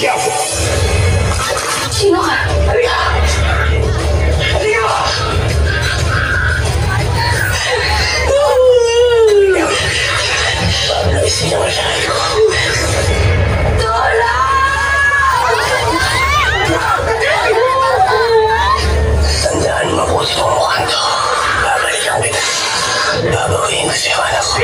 Quiapo. Sino ka? Halika! Halika! Pag-alisin naman siya. Tandaan mabuti kung mukhang to. Babalikan kita. Babawiin ko siya, anak ko.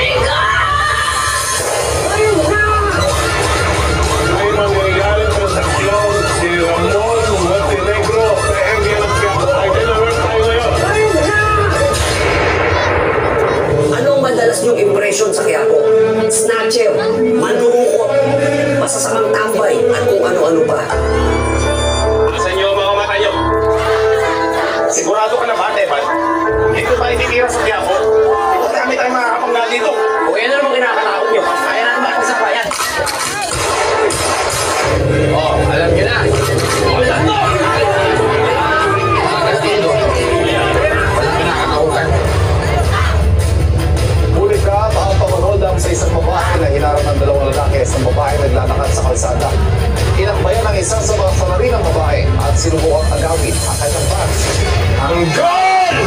May mangyayari sa saklaw si Ramon Montenegro sa MBS Cup. Ay, kailangan tayo ngayon. Anong madalas niyong impresyon sa Quiapo? Snatcher, manurukot, masasamang tambay, at kung ano-ano pa. Asan niyo mga mata niyo? Sigurado ka na ba, Tepan? Dito tayo titira sa Quiapo. Ito kami tayo makakapanggal dito. Kung yan na naman kinakatakot niyo, kaya natin makapagsabayan. Oh, alam niyo na. Alam mo! Mga Castillo. Walang pinakakautan. Huli ka, makapamanoldang sa isang babae na hinarap ng dalawang lalaki sa babae naglalakad sa kalsada. Inakbayan ang isang sa mga salarin ng babae at sinubukang agawin ang kanyang bag. Ang goal!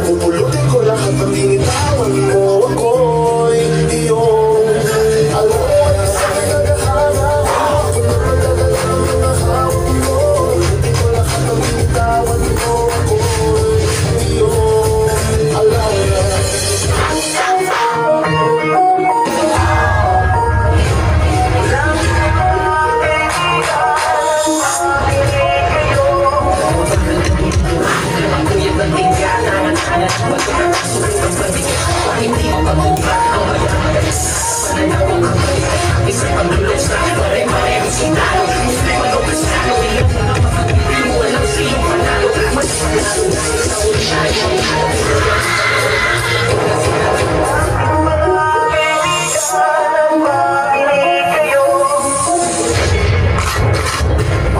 Pupulutin ko lahat ng binitawan mo. Ako'y iyong alam mo na sa naghahanap. Ako na magdadala ng mga hawak mo. Pupulutin ko lahat ng binitawan mo. Ako'y iyong alam na.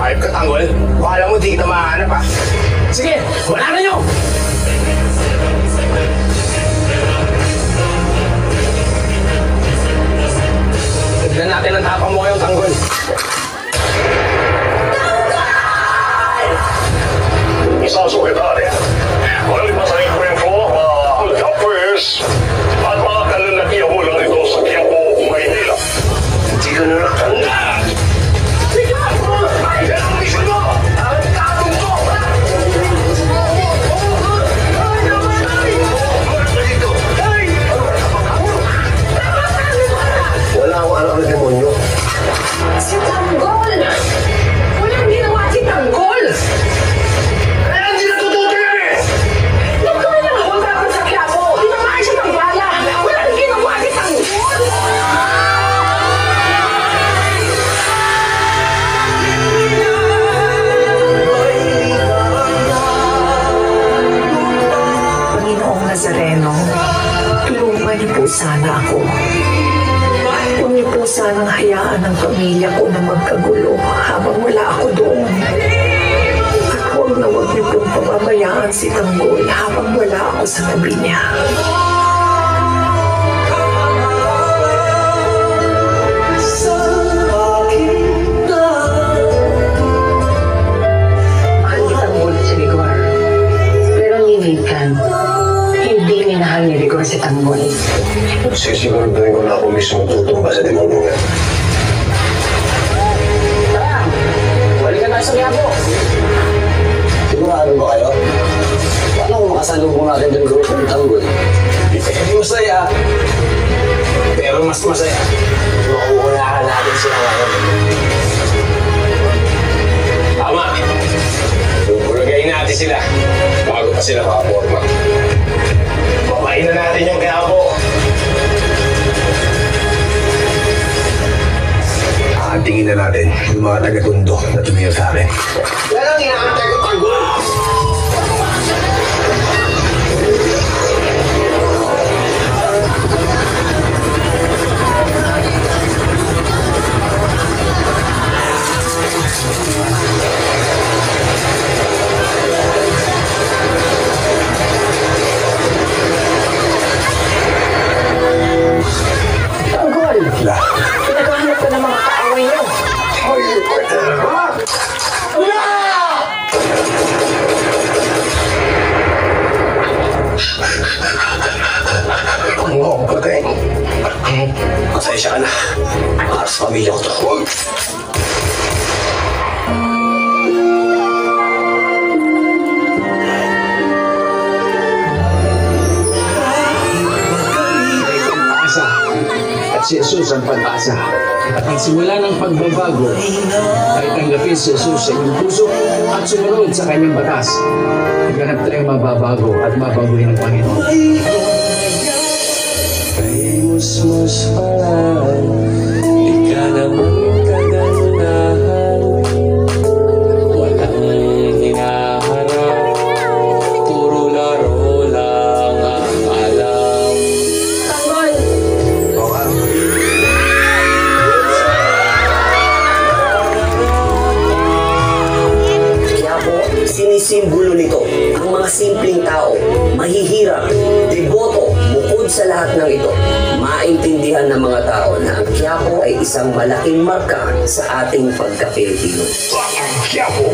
Ayop ka, Tanggol. Wala mo di kita mahanap, ha? Sige, wala na nyo! Tignan natin ang tapang mo ngayong Tanggol. Isang sekretary. Walang iba sa ikwento, ang campers at mga kalalakihan mo lang ito sa Quiapo, Maynila. Hindi ka na nakatanda! Wala akong anak ng demonyo. Si Tanggol! Walang ginawa si Tanggol! Hindi na tututo yan eh! Nagkawin lang ako dapat sa Quiapo! Tinamaan siya ng bala! Walang ginawa si Tanggol! Panginoong Nazareno, tulungan niyo po sana ako. Huwag niyo po sanang hayaan ang pamilya ko na magkagulo habang wala ako doon. At huwag na huwag niyo pong pababayaan si Tanggol habang wala ako sa tabi niya. Mahal ni Tanggol si Rigor. Pero ni Nathan, hindi minahal ni Rigor si Tanggol. Sisiguraduhin ko na ako mismo tutumba sa demonyo nga. Balik na tayo sa Quiapo. Sigurado ba kayo? Paano kung makasalubong natin yung grupo ng Tanggol? Hindi masaya. Pero mas masaya. Makukunahan natin sila ngayon. Tama. Bubulagayin natin sila bago pa sila makaporma. Papain na natin yung Quiapo. Tingin na natin yung mga taga-tundo na tumira sa akin. Yan ang inaantay ko, Tanggol! Tanggol! Pinaghahanap ka ng mga kaaway niyo. Ang mga kapatay. Pasensya ka na. Para sa pamilya ko to. Pag-asa at si Jesus ang pag-asa. At ang simula ng pagbabago ay tanggapin si Jesus sa iyong puso at sumunod sa kanyang batas. Ganap tayong mababago at mabaguhin ng Panginoon. Musmus parang di ka naman kagandahan. Walang hinaharap, puro laro lang ang alam. Tanggol! Quiapo, sinisimbolo nito ang mga simpleng tao, mahihirap, deboto, bukod sa lahat ng ito. Maintindihan ng mga tao na ang Quiapo ay isang malaking marka sa ating pagka-Pilipino. Ang Quiapo!